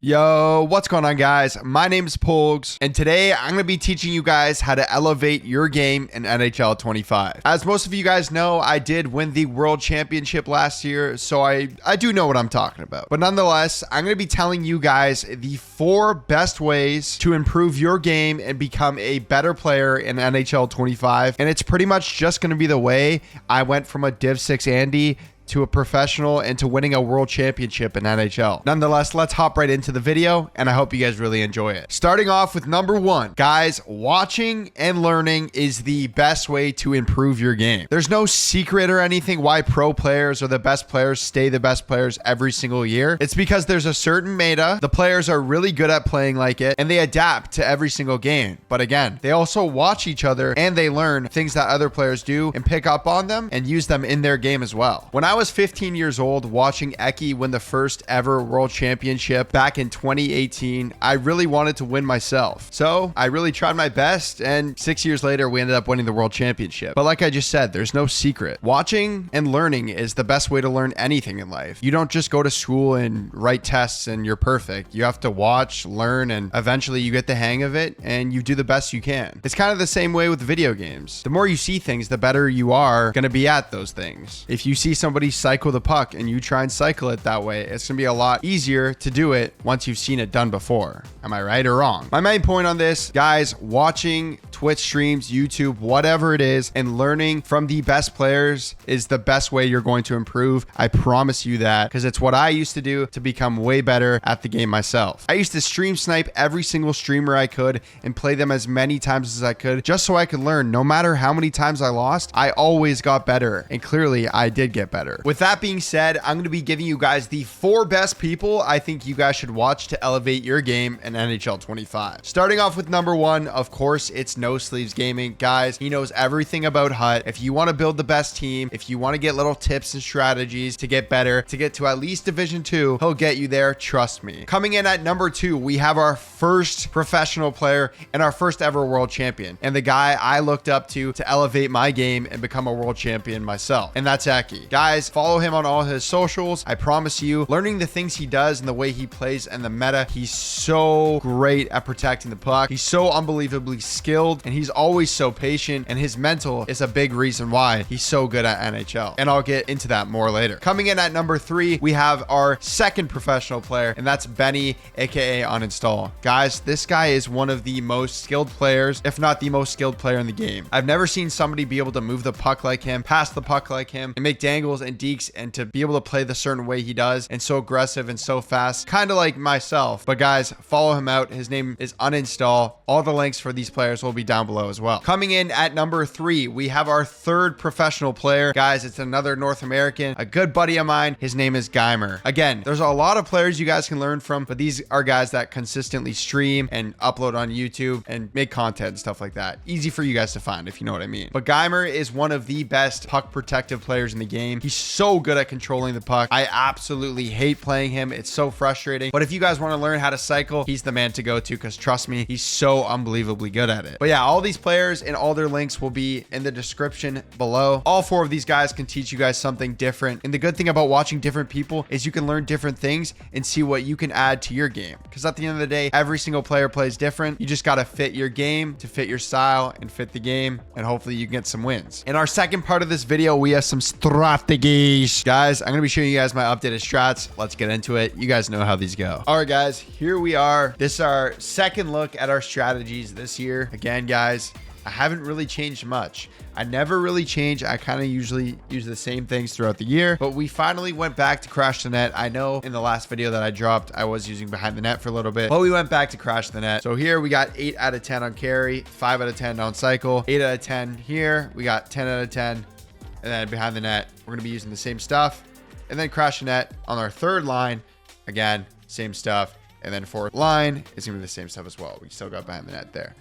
Yo, what's going on, guys? My name is Polgs, and today I'm going to be teaching you guys how to elevate your game in NHL 25. As most of you guys know, I did win the World Championship last year, so I do know what I'm talking about. But nonetheless, I'm going to be telling you guys the 4 best ways to improve your game and become a better player in NHL 25. And it's pretty much just going to be the way I went from a Div 6 Andy to a professional and to winning a world championship in NHL. Nonetheless, let's hop right into the video, and I hope you guys really enjoy it. Starting off with number 1, guys, watching and learning is the best way to improve your game. There's no secret or anything why pro players or the best players stay the best players every single year. It's because there's a certain meta, the players are really good at playing like it, and they adapt to every single game. But again, they also watch each other and they learn things that other players do and pick up on them and use them in their game as well. When I was 15 years old watching Eki win the first ever world championship back in 2018, I really wanted to win myself. So I really tried my best, and 6 years later, we ended up winning the world championship. But like I just said, there's no secret. Watching and learning is the best way to learn anything in life. You don't just go to school and write tests and you're perfect. You have to watch, learn, and eventually you get the hang of it and you do the best you can. It's kind of the same way with video games. The more you see things, the better you are going to be at those things. If you see somebody cycle the puck and you try and cycle it that way, it's gonna be a lot easier to do it once you've seen it done before. Am I right or wrong? My main point on this, guys, watching Twitch streams, YouTube, whatever it is, and learning from the best players is the best way you're going to improve. I promise you that, because it's what I used to do to become way better at the game myself. I used to stream snipe every single streamer I could and play them as many times as I could, just so I could learn. No matter how many times I lost, I always got better, and clearly I did get better. With that being said, I'm going to be giving you guys the 4 best people I think you guys should watch to elevate your game in NHL 25. Starting off with number 1, of course, it's No Sleeves Gaming. Guys, he knows everything about HUT. If you want to build the best team, if you want to get little tips and strategies to get better, to get to at least Division 2, he'll get you there, trust me. Coming in at number 2, we have our first professional player and our first ever world champion, and the guy I looked up to elevate my game and become a world champion myself, and that's Eki. Guys, follow him on all his socials. I promise you, learning the things he does and the way he plays and the meta, he's so great at protecting the puck. He's so unbelievably skilled, and he's always so patient, and his mental is a big reason why he's so good at NHL. And I'll get into that more later. Coming in at number 3, we have our second professional player, and that's Benny, aka Uninstall. Guys, this guy is one of the most skilled players, if not the most skilled player in the game. I've never seen somebody be able to move the puck like him, pass the puck like him, and make dangles and deeks, and to be able to play the certain way he does, and so aggressive and so fast, kind of like myself. But guys, follow him out. His name is Uninstall. All the links for these players will be down below as well. Coming in at number 3, we have our third professional player. Guys, it's another North American, a good buddy of mine. His name is Geimer. Again, there's a lot of players you guys can learn from, but these are guys that consistently stream and upload on YouTube and make content and stuff like that. Easy for you guys to find, if you know what I mean. But Geimer is one of the best puck protective players in the game. He's so good at controlling the puck. I absolutely hate playing him. It's so frustrating. But if you guys want to learn how to cycle, he's the man to go to, because trust me, he's so unbelievably good at it. But yeah, all these players and all their links will be in the description below. All 4 of these guys can teach you guys something different. And the good thing about watching different people is you can learn different things and see what you can add to your game. Because at the end of the day, every single player plays different. You just got to fit your game to fit your style and fit the game, and hopefully you can get some wins. In our second part of this video, we have some strategies. Guys, I'm going to be showing you guys my updated strats. Let's get into it. You guys know how these go. All right, guys, here we are. This is our second look at our strategies this year. Again, guys, I haven't really changed much. I never really change. I kind of usually use the same things throughout the year, but we finally went back to crash the net. I know in the last video that I dropped, I was using behind the net for a little bit, but we went back to crash the net. So here we got 8 out of 10 on carry, 5 out of 10 on cycle, 8 out of 10 here. We got 10 out of 10. And then behind the net, we're going to be using the same stuff. And then crash the net on our third line. Again, same stuff. And then fourth line is going to be the same stuff as well. We still got behind the net there.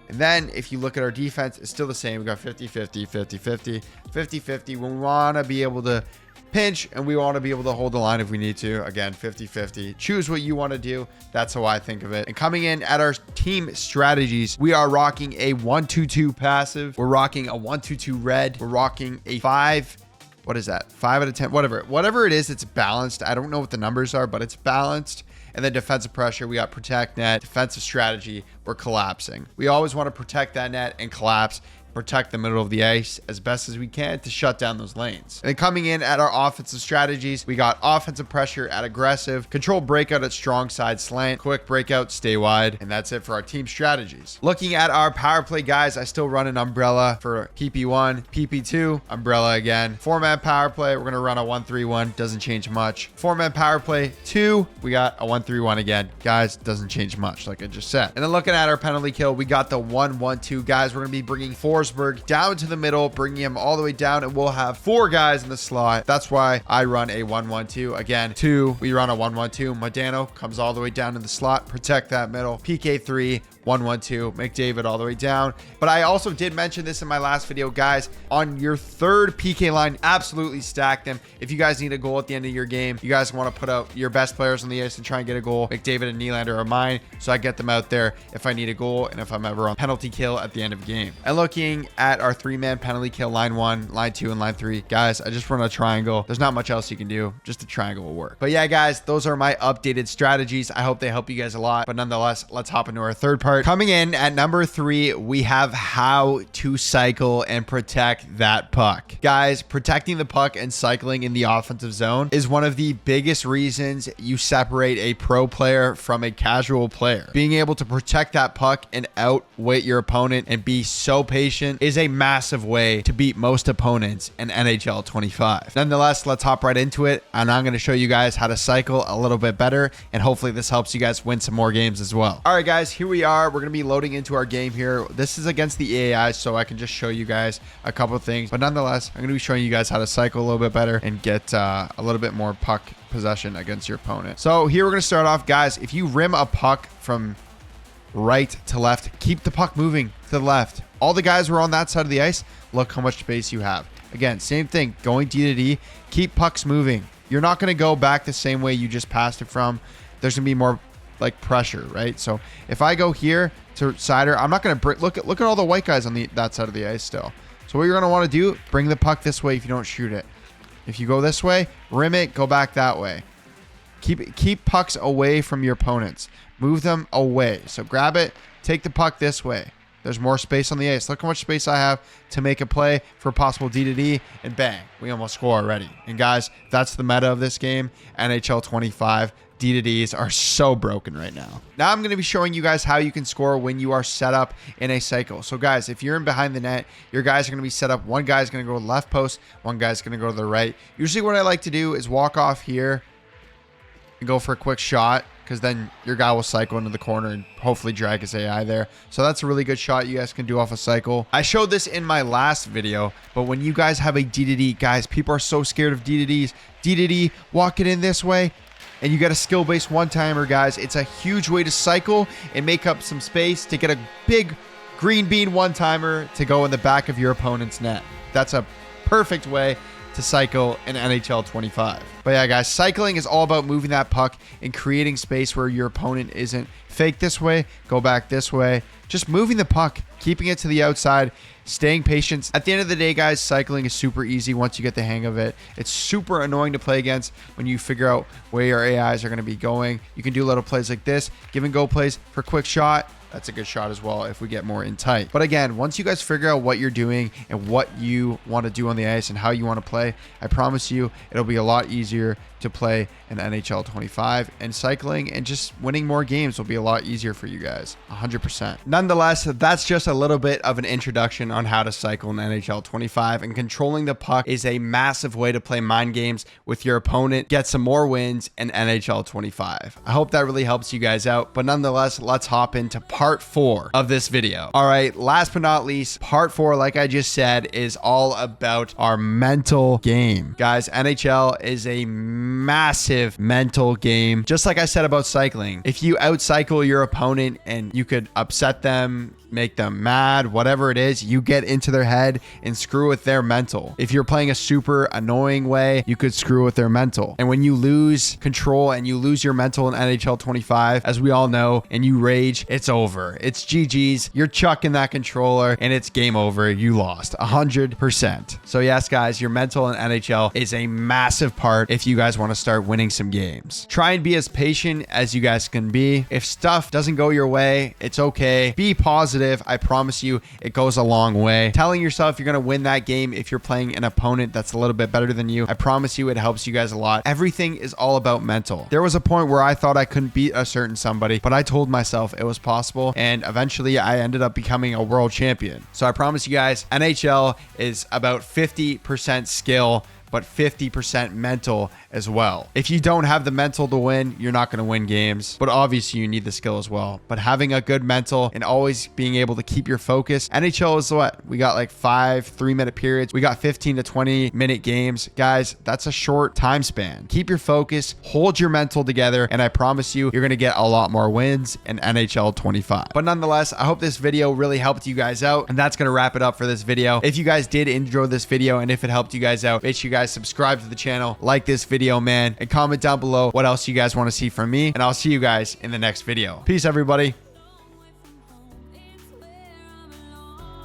And then if you look at our defense, it's still the same. We got 50-50, 50-50, 50-50. We want to be able to pinch, and we want to be able to hold the line if we need to. Again, 50-50. Choose what you want to do. That's how I think of it. And coming in at our team strategies, we are rocking a 1-2-2 passive. We're rocking a 1-2-2 red. We're rocking a 5. What is that? 5 out of 10, whatever it is, it's balanced. I don't know what the numbers are, but it's balanced. And then defensive pressure, we got protect net. Defensive strategy, we're collapsing. We always want to protect that net and collapse, protect the middle of the ice as best as we can to shut down those lanes. And then coming in at our offensive strategies, we got offensive pressure at aggressive, control breakout at strong side slant, quick breakout, stay wide, and that's it for our team strategies. Looking at our power play, guys, I still run an umbrella for PP1, PP2, umbrella again. 4-man power play, we're going to run a 1-3-1, doesn't change much. 4-man power play 2, we got a 1-3-1 again. Guys, doesn't change much like I just said. And then looking at our penalty kill, we got the 1-1-2. Guys, we're going to be bringing Forsberg down to the middle, bringing him all the way down, and we'll have 4 guys in the slot. That's why I run a 1-1-2. Again, 2, we run a 1-1-2. Modano comes all the way down to the slot, protect that middle. PK3, 1-1-2, McDavid all the way down. But I also did mention this in my last video, guys. On your third PK line, absolutely stack them. If you guys need a goal at the end of your game, you guys want to put out your best players on the ice and try and get a goal. McDavid and Nylander are mine, so I get them out there if I need a goal and if I'm ever on penalty kill at the end of the game. And looking at our 3-man penalty kill, line 1, line 2, and line 3, guys, I just run a triangle. There's not much else you can do. Just a triangle will work. But yeah, guys, those are my updated strategies. I hope they help you guys a lot. But nonetheless, let's hop into our third part. Coming in at number 3, we have how to cycle and protect that puck. Guys, protecting the puck and cycling in the offensive zone is one of the biggest reasons you separate a pro player from a casual player. Being able to protect that puck and outweight your opponent and be so patient is a massive way to beat most opponents in NHL 25. Nonetheless, let's hop right into it, and I'm going to show you guys how to cycle a little bit better, and hopefully this helps you guys win some more games as well. All right, guys, here we are. We're going to be loading into our game here. This is against the AI, so I can just show you guys a couple of things, but nonetheless, I'm going to be showing you guys how to cycle a little bit better and get a little bit more puck possession against your opponent. So here we're going to start off, guys. If you rim a puck from right to left, keep the puck moving to the left. All the guys who are on that side of the ice, look how much space you have. Again, same thing, going D to D, keep pucks moving. You're not going to go back the same way you just passed it from. There's going to be more like pressure, right? So if I go here to Sider, I'm not going to look at all the white guys on that side of the ice still. So what you're going to want to do, bring the puck this way if you don't shoot it. If you go this way, rim it, go back that way. Keep pucks away from your opponents. Move them away. So grab it, take the puck this way. There's more space on the ice. Look how much space I have to make a play for a possible D to D, and bang, we almost score already. And guys, that's the meta of this game, NHL 25. D to Ds are so broken right now. Now I'm going to be showing you guys how you can score when you are set up in a cycle. So guys, if you're in behind the net, your guys are going to be set up. One guy's going to go to the left post, one guy's going to go to the right. Usually what I like to do is walk off here and go for a quick shot, because then your guy will cycle into the corner and hopefully drag his AI there. So that's a really good shot you guys can do off a cycle. I showed this in my last video, but when you guys have a D to D, guys, people are so scared of D to Ds. D to D, walk it in this way, and you got a skill-based one-timer, guys. It's a huge way to cycle and make up some space to get a big green bean one-timer to go in the back of your opponent's net. That's a perfect way to cycle in NHL 25. But yeah, guys, cycling is all about moving that puck and creating space where your opponent isn't. Fake this way, go back this way. Just moving the puck, keeping it to the outside, staying patient. At the end of the day, guys, cycling is super easy once you get the hang of it. It's super annoying to play against when you figure out where your AIs are going to be going. You can do little plays like this, give and go plays for quick shot. That's a good shot as well if we get more in tight. But again, once you guys figure out what you're doing and what you want to do on the ice and how you want to play, I promise you it'll be a lot easier to play in NHL 25, and cycling and just winning more games will be a lot easier for you guys, 100%. Nonetheless, that's just a little bit of an introduction on how to cycle in NHL 25, and controlling the puck is a massive way to play mind games with your opponent, get some more wins in NHL 25. I hope that really helps you guys out, but nonetheless, let's hop into part 4 of this video. All right, last but not least, part 4, like I just said, is all about our mental game. Guys, NHL is a massive mental game. Just like I said about cycling, if you outcycle your opponent and you could upset them, make them mad, whatever it is, you get into their head and screw with their mental. If you're playing a super annoying way, you could screw with their mental. And when you lose control and you lose your mental in NHL 25, as we all know, and you rage, it's over. It's GG's. You're chucking that controller and it's game over. You lost 100%. So yes, guys, your mental in NHL is a massive part if you guys want to start winning some games. Try and be as patient as you guys can be. If stuff doesn't go your way, it's okay. Be positive. I promise you, it goes a long way. Telling yourself you're going to win that game if you're playing an opponent that's a little bit better than you, I promise you it helps you guys a lot. Everything is all about mental. There was a point where I thought I couldn't beat a certain somebody, but I told myself it was possible, and eventually I ended up becoming a world champion. So I promise you guys, NHL is about 50% skill, but 50% mental as well. If you don't have the mental to win, you're not going to win games, but obviously you need the skill as well. But having a good mental and always being able to keep your focus. NHL is what? We got like 5 3-minute periods. We got 15 to 20 minute games. Guys, that's a short time span. Keep your focus, hold your mental together, and I promise you, you're going to get a lot more wins in NHL 25. But nonetheless, I hope this video really helped you guys out, and that's going to wrap it up for this video. If you guys did enjoy this video and if it helped you guys out, make sure you guys subscribe to the channel, like this video, man, and comment down below what else you guys want to see from me, and I'll see you guys in the next video. Peace, everybody.